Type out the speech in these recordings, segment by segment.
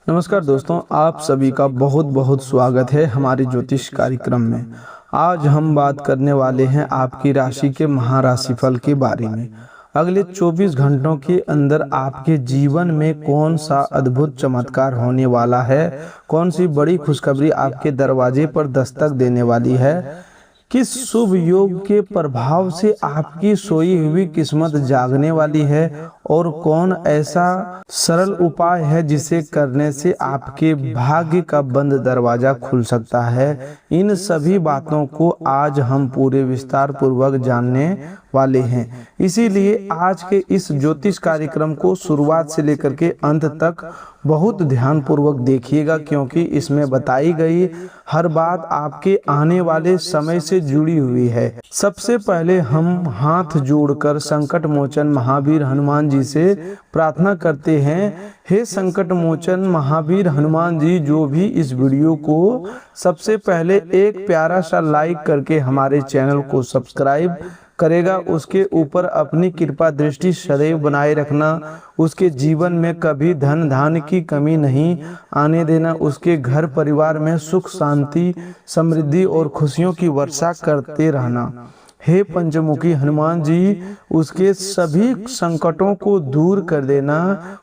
नमस्कार दोस्तों, आप सभी का बहुत बहुत स्वागत है हमारे ज्योतिष कार्यक्रम में। आज हम बात करने वाले हैं आपकी राशि के महाराशिफल के बारे में। अगले 24 घंटों के अंदर आपके जीवन में कौन सा अद्भुत चमत्कार होने वाला है, कौन सी बड़ी खुशखबरी आपके दरवाजे पर दस्तक देने वाली है, किस शुभ योग के प्रभाव से आपकी सोई हुई किस्मत जागने वाली है और कौन ऐसा सरल उपाय है जिसे करने से आपके भाग्य का बंद दरवाजा खुल सकता है। इन सभी बातों को आज हम पूरे विस्तार पूर्वक जानने वाले हैं। इसीलिए आज के इस ज्योतिष कार्यक्रम को शुरुआत से लेकर के अंत तक बहुत ध्यान पूर्वक देखिएगा, क्योंकि इसमें बताई गई हर बात आपके आने वाले समय से जुड़ी हुई है। सबसे पहले हम हाथ जोड़कर संकट मोचन महावीर हनुमान जी से प्रार्थना करते हैं। हे संकट मोचन महावीर हनुमान जी, जो भी इस वीडियो को सबसे पहले एक प्यारा सा लाइक करके हमारे चैनल को सब्सक्राइब करेगा, उसके ऊपर अपनी कृपा दृष्टि सदैव बनाए रखना, उसके जीवन में कभी धन धान्य की कमी नहीं आने देना, उसके घर परिवार में सुख शांति समृद्धि और खुशियों की वर्षा करते रहना। हे पंचमुखी हनुमान जी, उसके सभी संकटों को दूर कर देना,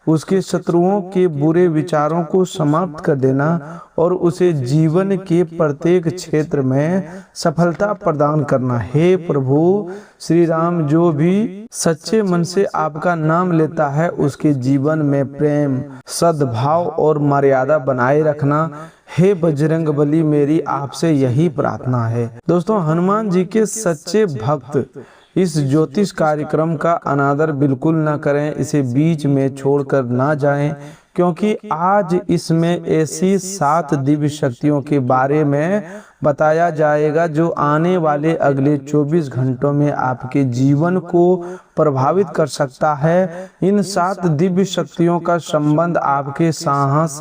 उसके शत्रुओं के बुरे विचारों को समाप्त कर देना और उसे जीवन के प्रत्येक क्षेत्र में सफलता प्रदान करना। हे प्रभु श्री राम, जो भी सच्चे मन से आपका नाम लेता है उसके जीवन में प्रेम, सद्भाव और मर्यादा बनाए रखना। हे बजरंग बली, मेरी आपसे यही प्रार्थना है। दोस्तों, हनुमान जी के सच्चे भक्त इस ज्योतिष कार्यक्रम का अनादर बिल्कुल ना करें, इसे बीच में छोड़कर ना जाएं, क्योंकि आज इसमें ऐसी 7 दिव्य शक्तियों के बारे में बताया जाएगा जो आने वाले अगले 24 घंटों में आपके जीवन को प्रभावित कर सकता है। इन 7 दिव्य शक्तियों का संबंध आपके साहस,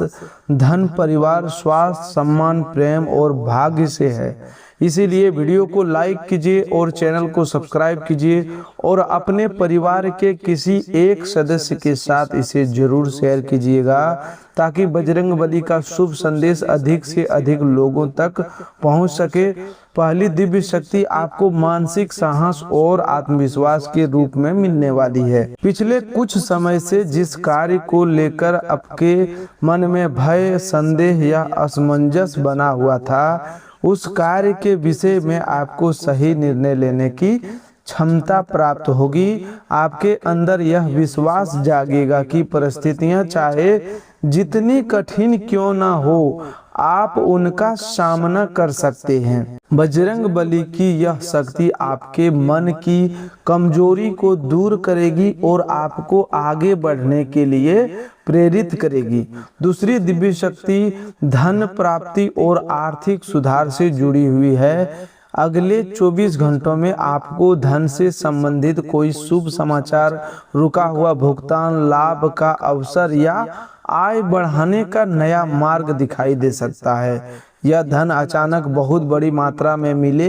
धन, परिवार, स्वास्थ्य, सम्मान, प्रेम और भाग्य से है। इसीलिए वीडियो को लाइक कीजिए और चैनल को सब्सक्राइब कीजिए और अपने परिवार के किसी एक सदस्य के साथ इसे जरूर शेयर कीजिएगा, ताकि बजरंग बली का शुभ संदेश अधिक से अधिक लोगों तक पहुंच सके। पहली दिव्य शक्ति आपको मानसिक साहस और आत्मविश्वास के रूप में मिलने वाली है। पिछले कुछ समय से जिस कार्य को लेकर आपके मन में भय, संदेह या असमंजस बना हुआ था, उस कार्य के विषय में आपको सही निर्णय लेने की क्षमता प्राप्त होगी। आपके अंदर यह विश्वास जागेगा कि परिस्थितियां चाहे जितनी कठिन क्यों ना हो, आप उनका सामना कर सकते हैं। बजरंग बली की यह शक्ति आपके मन की कमजोरी को दूर करेगी और आपको आगे बढ़ने के लिए प्रेरित करेगी। दूसरी दिव्य शक्ति धन प्राप्ति और आर्थिक सुधार से जुड़ी हुई है। अगले 24 घंटों में आपको धन से संबंधित कोई शुभ समाचार, रुका हुआ भुगतान, लाभ का अवसर या आय बढ़ाने का नया मार्ग दिखाई दे सकता है। यह धन अचानक बहुत बड़ी मात्रा में मिले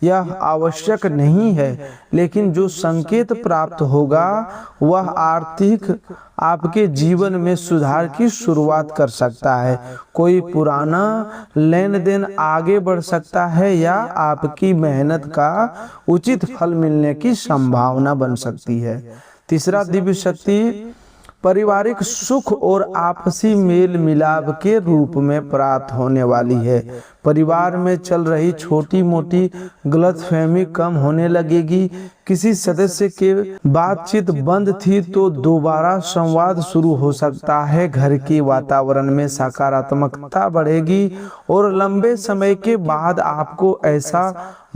यह आवश्यक नहीं है, लेकिन जो संकेत प्राप्त होगा वह आर्थिक आपके जीवन में सुधार की शुरुआत कर सकता है। कोई पुराना लेन देन आगे बढ़ सकता है या आपकी मेहनत का उचित फल मिलने की संभावना बन सकती है। तीसरा दिव्य शक्ति पारिवारिक सुख और आपसी मेल मिलाप के रूप में प्राप्त होने वाली है। परिवार में चल रही छोटी मोटी गलतफहमी कम होने लगेगी। किसी सदस्य के बातचीत बंद थी तो दोबारा संवाद शुरू हो सकता है। घर के वातावरण में सकारात्मकता बढ़ेगी और लंबे समय के बाद आपको ऐसा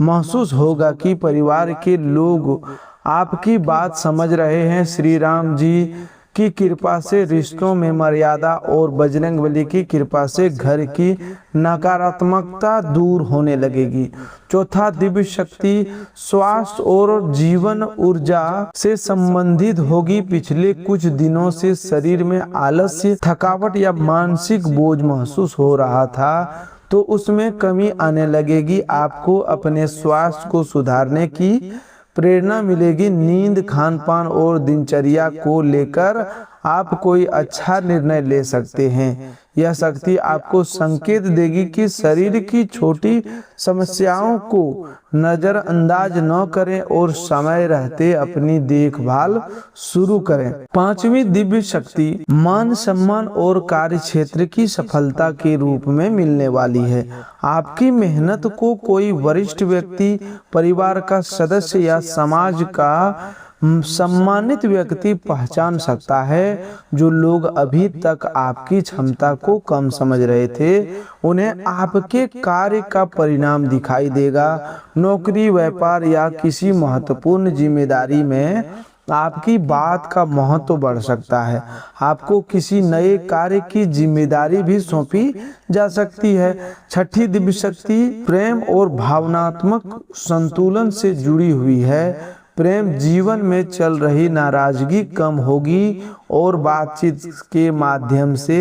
महसूस होगा कि परिवार के लोग आपकी बात समझ रहे हैं। श्री राम जी की कृपा से रिश्तों में मर्यादा और बजरंग बली की कृपा से घर की नकारात्मकता दूर होने लगेगी। चौथा दिव्य शक्ति स्वास्थ्य और जीवन ऊर्जा से संबंधित होगी। पिछले कुछ दिनों से शरीर में आलस्य, थकावट या मानसिक बोझ महसूस हो रहा था, तो उसमें कमी आने लगेगी। आपको अपने स्वास्थ्य को सुधारने की प्रेरणा मिलेगी। नींद, खान पान और दिनचर्या को लेकर आप कोई अच्छा निर्णय ले सकते हैं। यह शक्ति आपको संकेत देगी कि शरीर की छोटी समस्याओं को नजरअंदाज न करें और समय रहते अपनी देखभाल शुरू करें। पांचवी दिव्य शक्ति मान सम्मान और कार्य क्षेत्र की सफलता के रूप में मिलने वाली है। आपकी मेहनत को कोई वरिष्ठ व्यक्ति, परिवार का सदस्य या समाज का सम्मानित व्यक्ति पहचान सकता है। जो लोग अभी तक आपकी क्षमता को कम समझ रहे थे, उन्हें आपके कार्य का परिणाम दिखाई देगा। नौकरी, व्यापार या किसी महत्वपूर्ण जिम्मेदारी में आपकी बात का महत्व बढ़ सकता है। आपको किसी नए कार्य की जिम्मेदारी भी सौंपी जा सकती है। छठी दिव्य शक्ति प्रेम और भावनात्मक संतुलन से जुड़ी हुई है। प्रेम जीवन में चल रही नाराजगी कम होगी और बातचीत के माध्यम से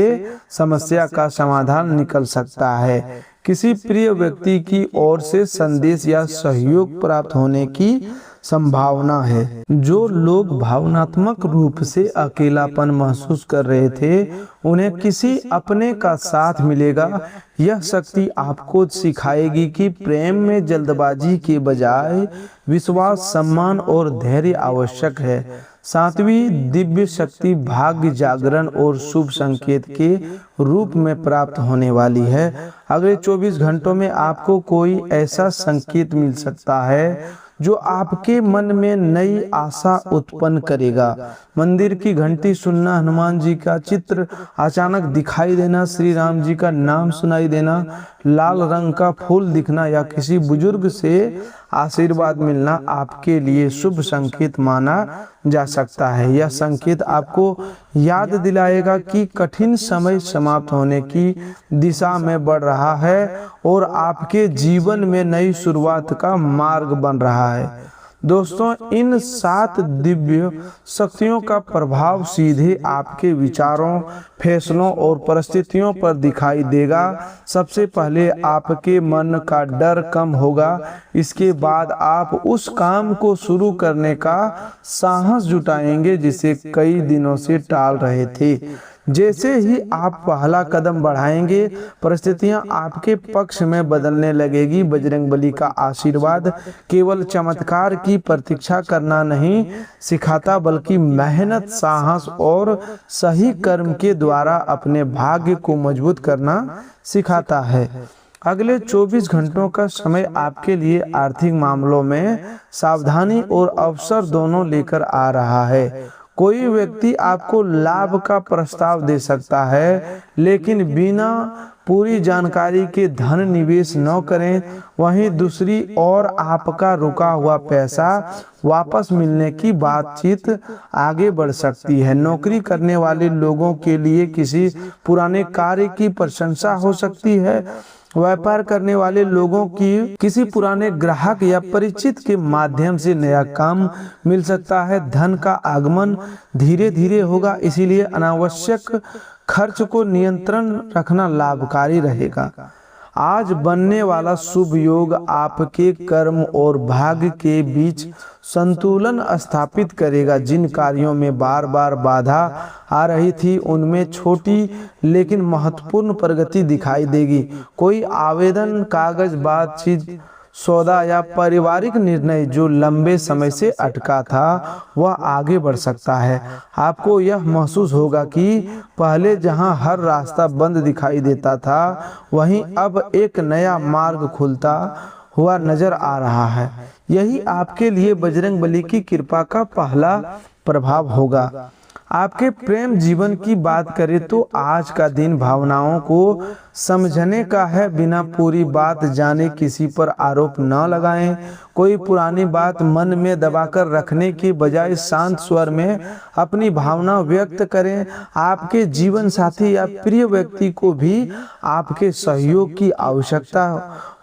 समस्या का समाधान निकल सकता है। किसी प्रिय व्यक्ति की ओर से संदेश या सहयोग प्राप्त होने की संभावना है। जो लोग भावनात्मक रूप से अकेलापन महसूस कर रहे थे, उन्हें किसी अपने का साथ मिलेगा। यह शक्ति आपको सिखाएगी कि प्रेम में जल्दबाजी के बजाय विश्वास, सम्मान और धैर्य आवश्यक है। सातवीं दिव्य शक्ति भाग्य जागरण और शुभ संकेत के रूप में प्राप्त होने वाली है। अगले 24 घंटों में आपको कोई ऐसा संकेत मिल सकता है जो आपके मन में नई आशा उत्पन्न करेगा। मंदिर की घंटी सुनना, हनुमान जी का चित्र अचानक दिखाई देना, श्री राम जी का नाम सुनाई देना, लाल रंग का फूल दिखना या किसी बुजुर्ग से आशीर्वाद मिलना आपके लिए शुभ संकेत माना जा सकता है। यह संकेत आपको याद दिलाएगा कि कठिन समय समाप्त होने की दिशा में बढ़ रहा है और आपके जीवन में नई शुरुआत का मार्ग बन रहा है। दोस्तों, इन 7 दिव्य शक्तियों का प्रभाव सीधे आपके विचारों, फैसलों और परिस्थितियों पर दिखाई देगा। सबसे पहले आपके मन का डर कम होगा। इसके बाद आप उस काम को शुरू करने का साहस जुटाएंगे जिसे कई दिनों से टाल रहे थे। जैसे ही आप पहला कदम बढ़ाएंगे, परिस्थितियां आपके पक्ष में बदलने लगेगी। बजरंगबली का आशीर्वाद केवल चमत्कार की प्रतीक्षा करना नहीं सिखाता, बल्कि मेहनत, साहस और सही कर्म के द्वारा अपने भाग्य को मजबूत करना सिखाता है। अगले 24 घंटों का समय आपके लिए आर्थिक मामलों में सावधानी और अवसर दोनों लेकर आ रहा है। कोई व्यक्ति आपको लाभ का प्रस्ताव दे सकता है, लेकिन बिना पूरी जानकारी के धन निवेश न करें। वहीं दूसरी ओर आपका रुका हुआ पैसा वापस मिलने की बातचीत आगे बढ़ सकती है। नौकरी करने वाले लोगों के लिए किसी पुराने कार्य की प्रशंसा हो सकती है। व्यापार करने वाले लोगों की किसी पुराने ग्राहक या परिचित के माध्यम से नया काम मिल सकता है। धन का आगमन धीरे धीरे होगा, इसीलिए अनावश्यक खर्च को नियंत्रण रखना लाभकारी रहेगा। आज बनने वाला शुभ योग आपके कर्म और भाग्य के बीच संतुलन स्थापित करेगा। जिन कार्यों में बार बार बाधा आ रही थी, उनमें छोटी लेकिन महत्वपूर्ण प्रगति दिखाई देगी। कोई आवेदन, कागज, बातचीत, सौदा या पारिवारिक निर्णय जो लंबे समय से अटका था, वह आगे बढ़ सकता है। आपको यह महसूस होगा कि पहले जहां हर रास्ता बंद दिखाई देता था, वहीं अब एक नया मार्ग खुलता हुआ नजर आ रहा है। यही आपके लिए बजरंगबली की कृपा का पहला प्रभाव होगा। आपके प्रेम जीवन की बात करें तो आज का दिन भावनाओं को समझने का है। बिना पूरी बात जाने किसी पर आरोप न लगाएं। कोई पुरानी बात मन में दबाकर रखने के बजाय शांत स्वर में अपनी भावना व्यक्त करें। आपके जीवन साथी या प्रिय व्यक्ति को भी आपके सहयोग की आवश्यकता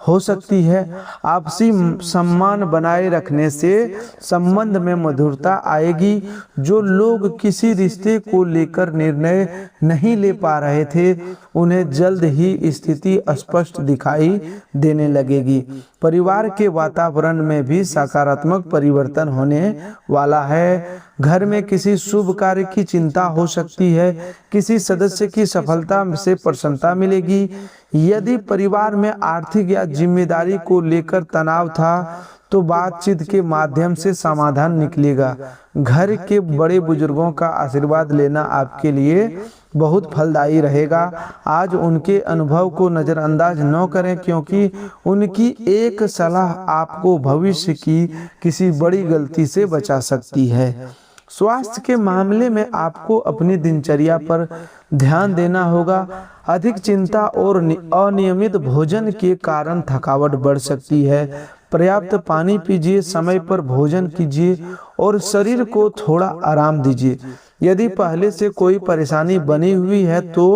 हो सकती है। आपसी सम्मान बनाए रखने से संबंध में मधुरता आएगी। जो लोग किसी रिश्ते को लेकर निर्णय नहीं ले पा रहे थे, उन्हें जल्द ही स्थिति स्पष्ट दिखाई देने लगेगी। परिवार के वातावरण में भी सकारात्मक परिवर्तन होने वाला है। घर में किसी शुभ कार्य की चिंता हो सकती है। किसी सदस्य की सफलता से प्रसन्नता मिलेगी। यदि परिवार में आर्थिक या जिम्मेदारी को लेकर तनाव था, तो बातचीत के माध्यम से समाधान निकलेगा। घर के बड़े बुजुर्गों का आशीर्वाद लेना आपके लिए बहुत फलदायी रहेगा। आज उनके अनुभव को नज़रअंदाज न करें, क्योंकि उनकी एक सलाह आपको भविष्य की किसी बड़ी गलती से बचा सकती है। स्वास्थ्य के मामले में आपको अपनी दिनचर्या पर ध्यान देना होगा। अधिक चिंता और अनियमित भोजन के कारण थकावट बढ़ सकती है। पर्याप्त पानी पीजिए, समय पर भोजन कीजिए और शरीर को थोड़ा आराम दीजिए। यदि पहले से कोई परेशानी बनी हुई है तो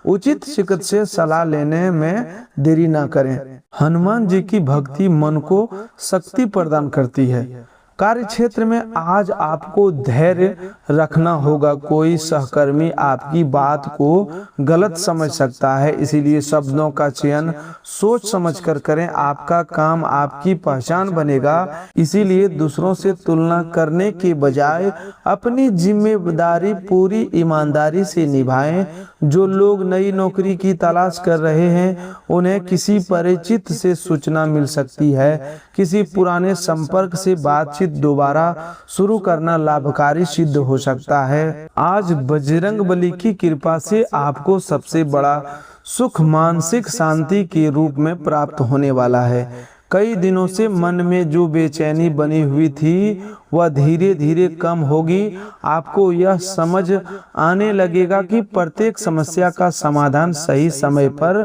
उचित चिकित्सकीय सलाह लेने में देरी ना करें। हनुमान जी की भक्ति मन को शक्ति प्रदान करती है। कार्य क्षेत्र में आज आपको धैर्य रखना होगा। कोई सहकर्मी आपकी बात को गलत समझ सकता है, इसीलिए शब्दों का चयन सोच समझकर करें। आपका काम आपकी पहचान बनेगा, इसीलिए दूसरों से तुलना करने के बजाय अपनी जिम्मेदारी पूरी ईमानदारी से निभाएं। जो लोग नई नौकरी की तलाश कर रहे हैं, उन्हें किसी परिचित से सूचना मिल सकती है। किसी पुराने संपर्क से बातचीत दोबारा शुरू करना लाभकारी सिद्ध हो सकता है। आज बजरंग बली की कृपा से आपको सबसे बड़ा सुख मानसिक शांति के रूप में प्राप्त होने वाला है। कई दिनों से मन में जो बेचैनी बनी हुई थी, वह धीरे धीरे कम होगी। आपको यह समझ आने लगेगा कि प्रत्येक समस्या का समाधान सही समय पर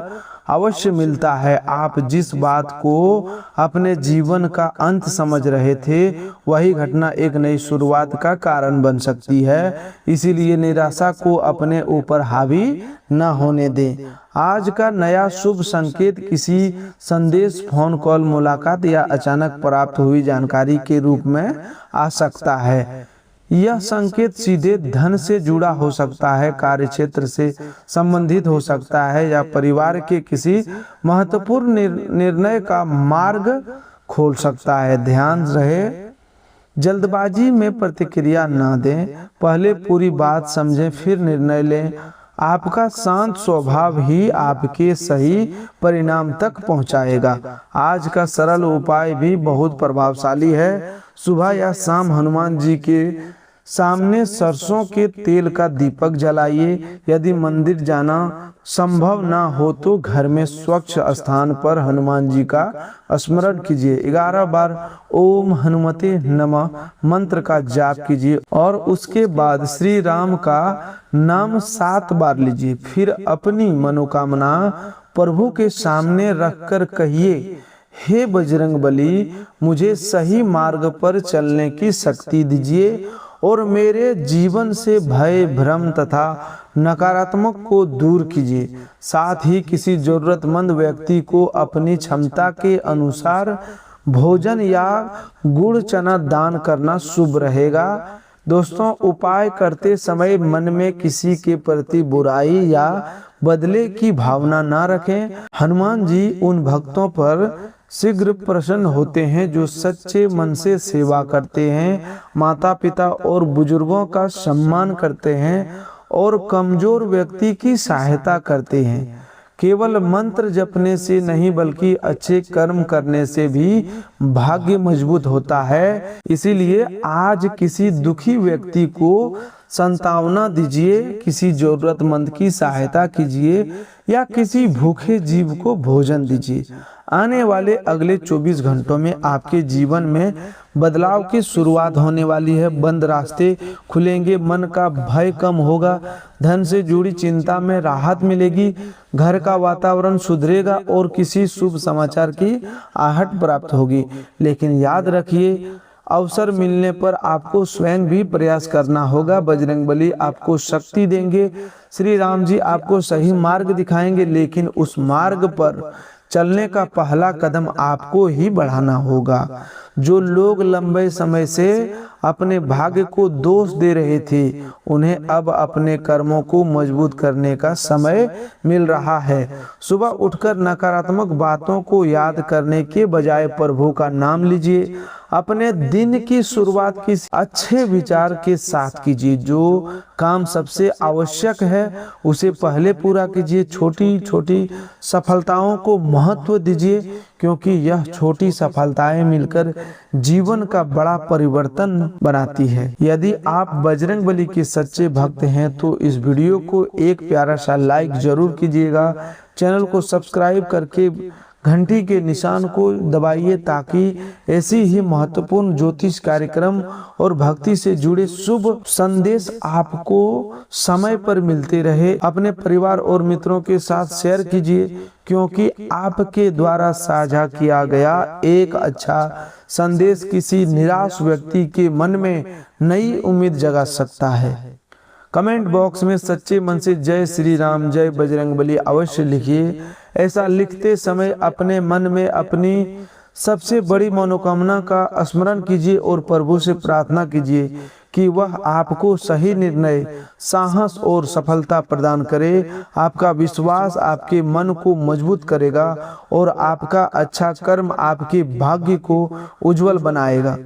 अवश्य मिलता है। आप जिस बात को अपने जीवन का अंत समझ रहे थे, वही घटना एक नई शुरुआत का कारण बन सकती है। इसीलिए निराशा को अपने ऊपर हावी न होने दें। आज का नया शुभ संकेत किसी संदेश, फोन कॉल, मुलाकात या अचानक प्राप्त हुई जानकारी के रूप में आ सकता है। यह संकेत सीधे धन से जुड़ा हो सकता है, कार्य क्षेत्र से संबंधित हो सकता है या परिवार के किसी महत्वपूर्ण निर्णय का मार्ग खोल सकता है। ध्यान रहे, जल्दबाजी में प्रतिक्रिया न दें। पहले पूरी बात समझें, फिर निर्णय लें। आपका शांत स्वभाव ही आपके सही परिणाम तक पहुंचाएगा। आज का सरल उपाय भी बहुत प्रभावशाली है। सुबह या शाम हनुमान जी के सामने सरसों के तेल का दीपक जलाइए। यदि मंदिर जाना संभव ना हो तो घर में स्वच्छ स्थान पर हनुमान जी का स्मरण कीजिए। 11 बार ओम हनुमते नमः मंत्र का जाप कीजिए और उसके बाद श्री राम का नाम 7 बार लीजिए। फिर अपनी मनोकामना प्रभु के सामने रखकर कहिए, हे बजरंग बली, मुझे सही मार्ग पर चलने की शक्ति दीजिए और मेरे जीवन से भय, भ्रम तथा नकारात्मक को दूर कीजिए। साथ ही किसी जरूरतमंद व्यक्ति को अपनी क्षमता के अनुसार भोजन या गुड़ चना दान करना शुभ रहेगा। दोस्तों, उपाय करते समय मन में किसी के प्रति बुराई या बदले की भावना न रखें। हनुमान जी उन भक्तों पर शीघ्र प्रसन्न होते हैं जो सच्चे मन से सेवा करते हैं, माता पिता और बुजुर्गों का सम्मान करते हैं और कमजोर व्यक्ति की सहायता करते हैं। केवल मंत्र जपने से नहीं बल्कि अच्छे कर्म करने से भी भाग्य मजबूत होता है। इसीलिए आज किसी दुखी व्यक्ति को सांत्वना दीजिए, किसी जरूरतमंद की सहायता कीजिए या किसी भूखे जीव को भोजन दीजिए। आने वाले अगले 24 घंटों में आपके जीवन में बदलाव की शुरुआत होने वाली है। बंद रास्ते खुलेंगे, मन का भय कम होगा, धन से जुड़ी चिंता में राहत मिलेगी, घर का वातावरण सुधरेगा और किसी शुभ समाचार की आहट प्राप्त होगी। लेकिन याद रखिए, अवसर मिलने पर आपको स्वयं भी प्रयास करना होगा। बजरंगबली आपको शक्ति देंगे, श्री राम जी आपको सही मार्ग दिखाएंगे, लेकिन उस मार्ग पर चलने का पहला कदम आपको ही बढ़ाना होगा। जो लोग लंबे समय से अपने भाग्य को दोष दे रहे थे, उन्हें अब अपने कर्मों को मजबूत करने का समय मिल रहा है। सुबह उठकर नकारात्मक बातों को याद करने के बजाय प्रभु का नाम लीजिए। अपने दिन की शुरुआत किसी अच्छे विचार के साथ कीजिए। जो काम सबसे आवश्यक है उसे पहले पूरा कीजिए। छोटी छोटी सफलताओं को महत्व दीजिए, क्योंकि यह छोटी सफलताएं मिलकर जीवन का बड़ा परिवर्तन बनाती है। यदि आप बजरंगबली के सच्चे भक्त हैं तो इस वीडियो को एक प्यारा सा लाइक जरूर कीजिएगा। चैनल को सब्सक्राइब करके घंटी के निशान को दबाइए, ताकि ऐसी ही महत्वपूर्ण ज्योतिष कार्यक्रम और भक्ति से जुड़े शुभ संदेश आपको समय पर मिलते रहे। अपने परिवार और मित्रों के साथ शेयर कीजिए, क्योंकि आपके द्वारा साझा किया गया एक अच्छा संदेश किसी निराश व्यक्ति के मन में नई उम्मीद जगा सकता है। कमेंट बॉक्स में सच्चे मन से जय श्री राम, जय बजरंगबली अवश्य लिखिए। ऐसा लिखते समय अपने मन में अपनी सबसे बड़ी मनोकामना का स्मरण कीजिए और प्रभु से प्रार्थना कीजिए कि वह आपको सही निर्णय, साहस और सफलता प्रदान करे। आपका विश्वास आपके मन को मजबूत करेगा और आपका अच्छा कर्म आपके भाग्य को उज्जवल बनाएगा।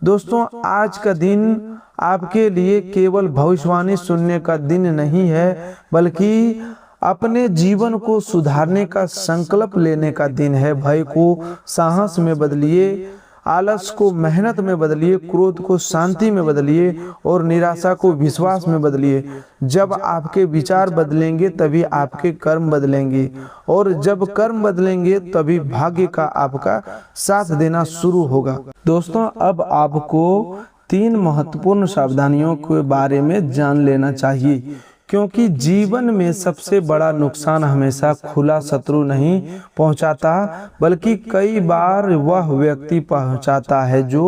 दोस्तों, आज का दिन आपके लिए केवल भविष्यवाणी सुनने का दिन नहीं है, बल्कि अपने जीवन को सुधारने का संकल्प लेने का दिन है। भय को साहस में बदलिए, आलस को मेहनत में बदलिए, क्रोध को शांति में बदलिए और निराशा को विश्वास में बदलिए। जब आपके विचार बदलेंगे तभी आपके कर्म बदलेंगे, और जब कर्म बदलेंगे तभी भाग्य का आपका साथ देना शुरू होगा। दोस्तों, अब आपको 3 महत्वपूर्ण सावधानियों के बारे में जान लेना चाहिए, क्योंकि जीवन में सबसे बड़ा नुकसान हमेशा खुला शत्रु नहीं पहुंचाता, बल्कि कई बार वह व्यक्ति पहुंचाता है जो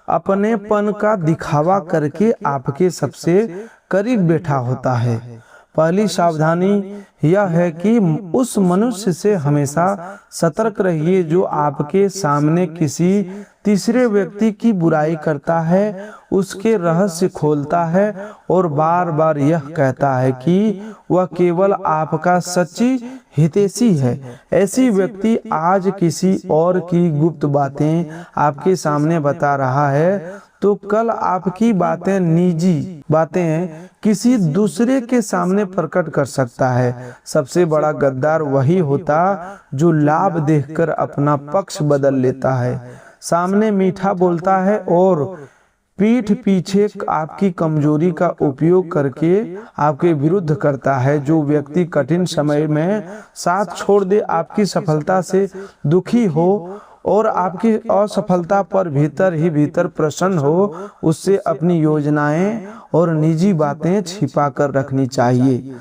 अपनेपन का दिखावा करके आपके सबसे करीब बैठा होता है। पहली सावधानी यह है कि उस मनुष्य से हमेशा सतर्क रहिए जो आपके सामने किसी तीसरे व्यक्ति की बुराई करता है, उसके रहस्य खोलता है और बार बार यह कहता है कि वह केवल आपका सच्ची हितैषी है। ऐसी व्यक्ति आज किसी और की गुप्त बातें आपके सामने बता रहा है, तो कल आपकी बातें, निजी बातें किसी दूसरे के सामने प्रकट कर सकता है। सबसे बड़ा गद्दार वही होता जो लाभ देखकर अपना पक्ष बदल लेता है, सामने मीठा बोलता है और पीठ पीछे आपकी कमजोरी का उपयोग करके आपके विरुद्ध करता है। जो व्यक्ति कठिन समय में साथ छोड़ दे, आपकी सफलता से दुखी हो और आपकी असफलता पर भीतर ही भीतर प्रसन्न हो, उससे अपनी योजनाएं और निजी बातें छिपा कर रखनी चाहिए।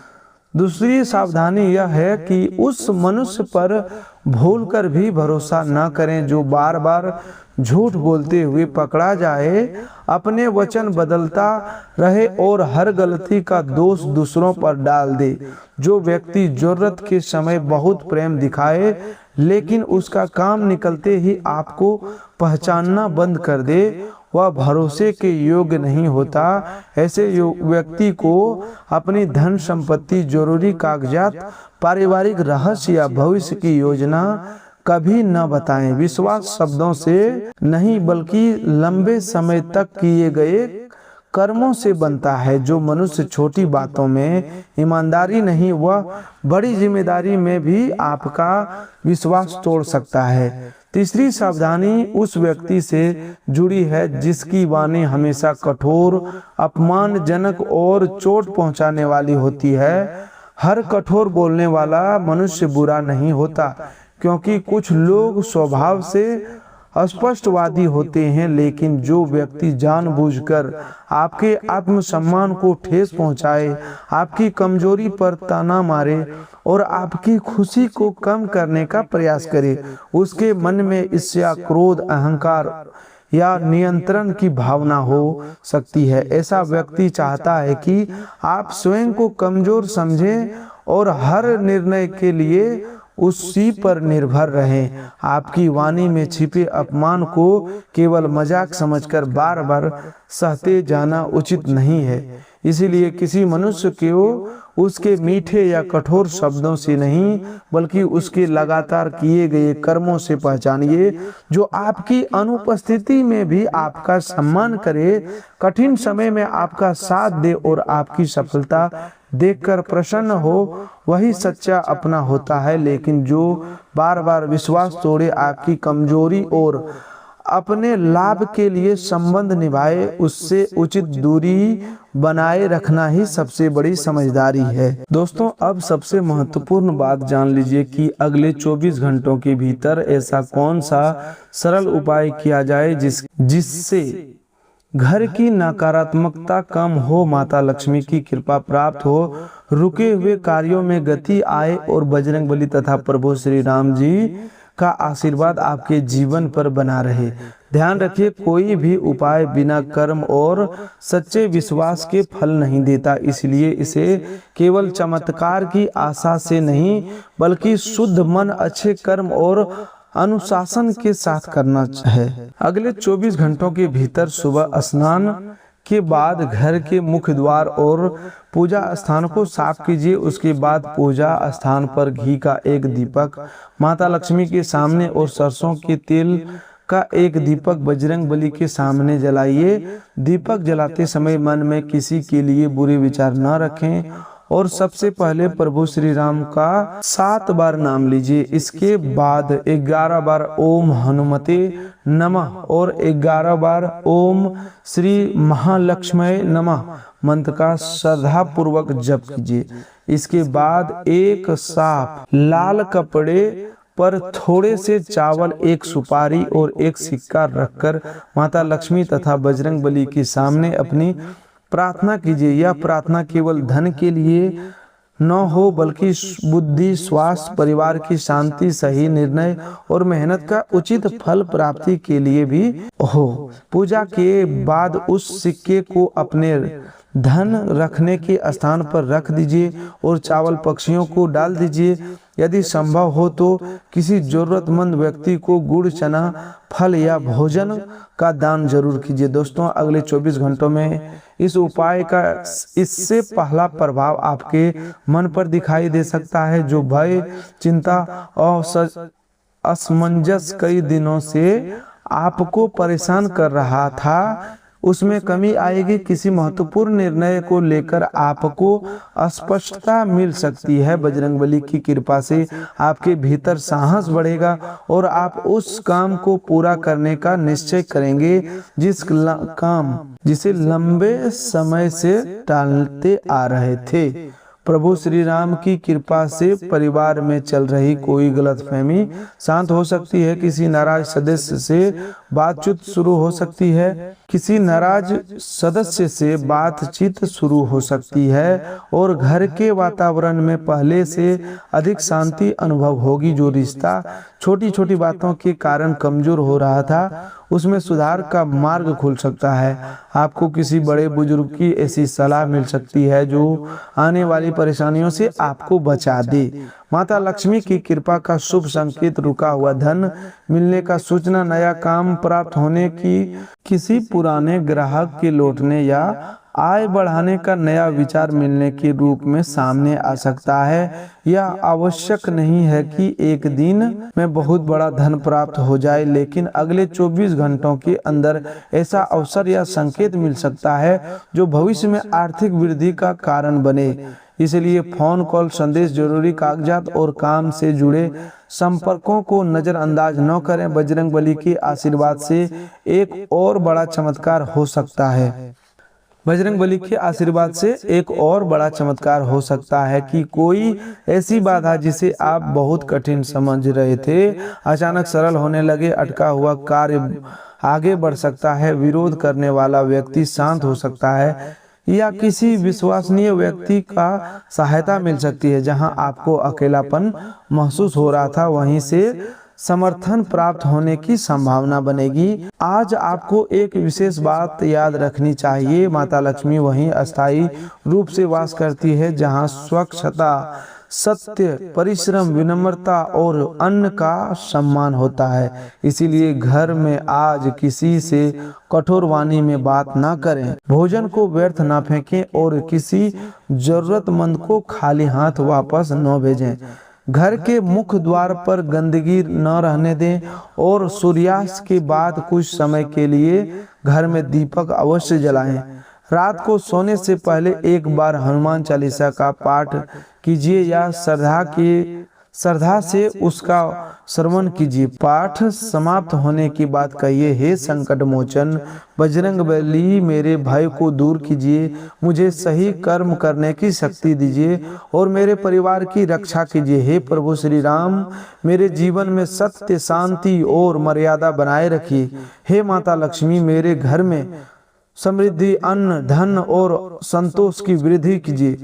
दूसरी सावधानी यह है कि उस मनुष्य पर भूलकर भी भरोसा न करें जो बार बार झूठ बोलते हुए पकड़ा जाए, अपने वचन बदलता रहे और हर गलती का दोष दूसरों पर डाल दे। जो व्यक्ति जरूरत के समय बहुत प्रेम दिखाए लेकिन उसका काम निकलते ही आपको पहचानना बंद कर दे, वह भरोसे के योग्य नहीं होता। ऐसे व्यक्ति को अपनी धन संपत्ति, जरूरी कागजात, पारिवारिक रहस्य या भविष्य की योजना कभी न बताएं। विश्वास शब्दों से नहीं बल्कि लंबे समय तक किए गए कर्मों से बनता है। जो मनुष्य छोटी बातों में ईमानदारी नहीं, वह बड़ी जिम्मेदारी में भी आपका विश्वास तोड़ सकता है। तीसरी सावधानी उस व्यक्ति से जुड़ी है जिसकी वाणी हमेशा कठोर, अपमानजनक और चोट पहुंचाने वाली होती है। हर कठोर बोलने वाला मनुष्य बुरा नहीं होता, क्योंकि कुछ लोग स्वभाव से स्पष्टवादी होते हैं, लेकिन जो व्यक्ति जानबूझकर आपके आत्मसम्मान को ठेस पहुंचाए, आपकी कमजोरी पर ताना मारे और आपकी खुशी को कम करने का प्रयास करे, उसके मन में ईर्ष्या, क्रोध, अहंकार या नियंत्रण की भावना हो सकती है। ऐसा व्यक्ति चाहता है कि आप स्वयं को कमजोर समझें और हर निर्णय के लिए उसी पर निर्भर रहें। आपकी वाणी में छिपे अपमान को केवल मजाक समझकर बार बार सहते जाना उचित नहीं है। इसीलिए किसी मनुष्य को उसके मीठे या कठोर शब्दों से नहीं, बल्कि उसके लगातार किए गए कर्मों से पहचानिए, जो आपकी अनुपस्थिति में भी आपका सम्मान करे, कठिन समय में आपका साथ दे और आपकी सफलता देखकर प्रसन्न हो। वही सच्चा अपना होता है। लेकिन जो बार बार विश्वास तोड़े, आपकी कमजोरी और अपने लाभ के लिए संबंध निभाए, उससे उचित दूरी बनाए रखना ही सबसे बड़ी समझदारी है। दोस्तों, अब सबसे महत्वपूर्ण बात जान लीजिए कि अगले 24 घंटों के भीतर ऐसा कौन सा सरल उपाय किया जाए जिससे घर की नकारात्मकता कम हो, माता लक्ष्मी की कृपा प्राप्त हो, रुके हुए कार्यों में गति आए और बजरंगबली तथा प्रभु श्री राम जी का आशीर्वाद आपके जीवन पर बना रहे। ध्यान रखिए, कोई भी उपाय बिना कर्म और सच्चे विश्वास के फल नहीं देता। इसलिए इसे केवल चमत्कार की आशा से नहीं, बल्कि शुद्ध मन, अच्छे कर्म और अनुशासन के साथ करना है। अगले 24 घंटों के भीतर सुबह स्नान के बाद घर के मुख्य द्वार और पूजा स्थान को साफ कीजिए। उसके बाद पूजा स्थान पर घी का एक दीपक माता लक्ष्मी के सामने और सरसों के तेल का एक दीपक बजरंगबली के सामने जलाइए। दीपक जलाते समय मन में किसी के लिए बुरे विचार न रखें और सबसे पहले प्रभु श्री राम का 7 बार नाम लीजिए। इसके बाद 11 बार ओम हनुमते नमः और 11 बार ओम श्री महालक्ष्मी नमः मंत्र का श्रद्धा पूर्वक जप कीजिए। इसके बाद एक साफ लाल कपड़े पर थोड़े से चावल, एक सुपारी और एक सिक्का रखकर माता लक्ष्मी तथा बजरंगबली के सामने अपनी प्रार्थना कीजिए। यह प्रार्थना केवल धन के लिए न हो, बल्कि बुद्धि, स्वास्थ्य, परिवार की शांति, सही निर्णय और मेहनत का उचित फल प्राप्ति के लिए भी हो। पूजा के बाद उस सिक्के को अपने धन रखने के स्थान पर रख दीजिए और चावल पक्षियों को डाल दीजिए। यदि संभव हो तो किसी जरूरतमंद व्यक्ति को गुड़, चना, फल या भोजन का दान जरूर कीजिए। दोस्तों, अगले 24 घंटों में इस उपाय का इससे पहला प्रभाव आपके मन पर दिखाई दे सकता है। जो भय, चिंता और असमंजस कई दिनों से आपको परेशान कर रहा था, उसमें कमी आएगी। किसी महत्वपूर्ण निर्णय को लेकर आपको स्पष्टता मिल सकती है। बजरंगबली की कृपा से आपके भीतर साहस बढ़ेगा और आप उस काम को पूरा करने का निश्चय करेंगे जिसे लंबे समय से टालते आ रहे थे। प्रभु श्री राम की कृपा से परिवार में चल रही कोई गलतफहमी शांत हो सकती है। किसी नाराज सदस्य से बातचीत शुरू हो सकती है। किसी नाराज सदस्य से बातचीत शुरू हो सकती है और घर के वातावरण में पहले से अधिक शांति अनुभव होगी। जो रिश्ता छोटी छोटी बातों के कारण कमजोर हो रहा था, उसमें सुधार का मार्ग खुल सकता है। आपको किसी बड़े बुजुर्ग की ऐसी सलाह मिल सकती है जो आने वाली परेशानियों से आपको बचा दे। माता लक्ष्मी की कृपा का शुभ संकेत, रुका हुआ धन मिलने का सूचना, नया काम प्राप्त होने की, किसी पुराने ग्राहक के लौटने या आय बढ़ाने का नया विचार मिलने के रूप में सामने आ सकता है। यह आवश्यक नहीं है कि एक दिन में बहुत बड़ा धन प्राप्त हो जाए, लेकिन अगले 24 घंटों के अंदर ऐसा अवसर या संकेत मिल सकता है जो भविष्य में आर्थिक वृद्धि का कारण बने। इसलिए फोन कॉल, संदेश, जरूरी कागजात और काम से जुड़े संपर्कों को नजरअंदाज न करें। बजरंगबली के आशीर्वाद से एक और बड़ा चमत्कार हो सकता है। बजरंगबली के आशीर्वाद से एक और बड़ा चमत्कार हो सकता है कि कोई ऐसी बाधा जिसे आप बहुत कठिन समझ रहे थे, अचानक सरल होने लगे। अटका हुआ कार्य आगे बढ़ सकता है। विरोध करने वाला व्यक्ति शांत हो सकता है या किसी विश्वसनीय व्यक्ति का सहायता मिल सकती है। जहां आपको अकेलापन महसूस हो रहा था, वहीं से समर्थन प्राप्त होने की संभावना बनेगी। आज आपको एक विशेष बात याद रखनी चाहिए। माता लक्ष्मी वहीं अस्थायी रूप से वास करती है जहां स्वच्छता, सत्य, परिश्रम, विनम्रता और अन्न का सम्मान होता है। इसीलिए घर में आज किसी से कठोर वाणी में बात ना करें, भोजन को व्यर्थ ना फेंकें और किसी जरूरतमंद को खाली हाथ वापस न भेजें। घर के मुख्य द्वार पर गंदगी न रहने दें और सूर्यास्त के बाद कुछ समय के लिए घर में दीपक अवश्य जलाएं। रात को सोने से पहले एक बार हनुमान चालीसा का पाठ कीजिए या श्रद्धा से उसका श्रवण कीजिए। पाठ समाप्त होने की बात कहिए, हे संकट मोचन बजरंगबली, मेरे भय को दूर कीजिए, मुझे सही कर्म करने की शक्ति दीजिए और मेरे परिवार की रक्षा कीजिए। हे प्रभु श्री राम, मेरे जीवन में सत्य, शांति और मर्यादा बनाए रखिए। हे माता लक्ष्मी, मेरे घर में समृद्धि, अन्न, धन और संतोष की वृद्धि कीजिए।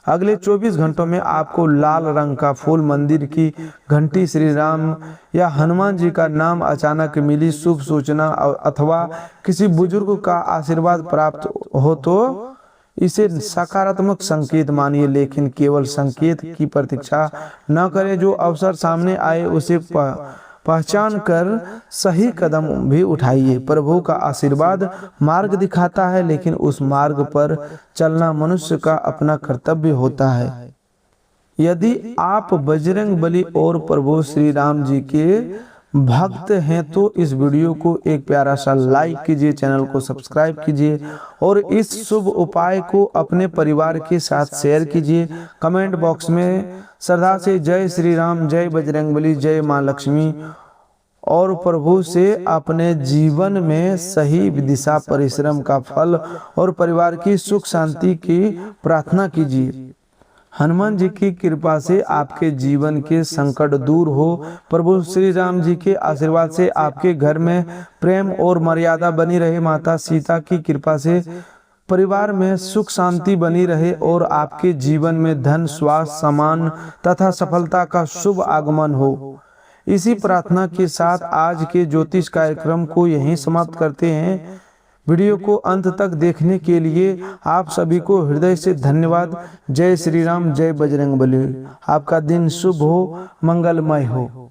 अगले 24 घंटों में आपको लाल रंग का फूल, मंदिर की घंटी, श्री राम या हनुमान जी का नाम अचानक मिली शुभ सूचना अथवा किसी बुजुर्ग का आशीर्वाद प्राप्त हो तो इसे सकारात्मक संकेत मानिए, लेकिन केवल संकेत की प्रतीक्षा न करें। जो अवसर सामने आए उसे पहचान कर सही कदम भी उठाइए। प्रभु का आशीर्वाद मार्ग दिखाता है, लेकिन उस मार्ग पर चलना मनुष्य का अपना कर्तव्य होता है। यदि आप बजरंगबली और प्रभु श्री राम जी के भक्त हैं तो इस वीडियो को एक प्यारा सा लाइक कीजिए, चैनल को सब्सक्राइब कीजिए और इस शुभ उपाय को अपने परिवार के साथ शेयर कीजिए। कमेंट बॉक्स में श्रद्धा से जय श्री राम, जय बजरंगबली, जय मां लक्ष्मी और प्रभु से अपने जीवन में सही दिशा, परिश्रम का फल और परिवार की सुख शांति की प्रार्थना कीजिए। हनुमान जी की कृपा से आपके जीवन के संकट दूर हो। प्रभु श्री राम जी के आशीर्वाद से आपके घर में प्रेम और मर्यादा बनी रहे। माता सीता की कृपा से परिवार में सुख शांति बनी रहे और आपके जीवन में धन, स्वास्थ्य, सम्मान तथा सफलता का शुभ आगमन हो। इसी प्रार्थना के साथ आज के ज्योतिष कार्यक्रम को यहीं समाप्त करते हैं। वीडियो को अंत तक देखने के लिए आप सभी को हृदय से धन्यवाद। जय श्री राम, जय बजरंगबली। आपका दिन शुभ हो, मंगलमय हो।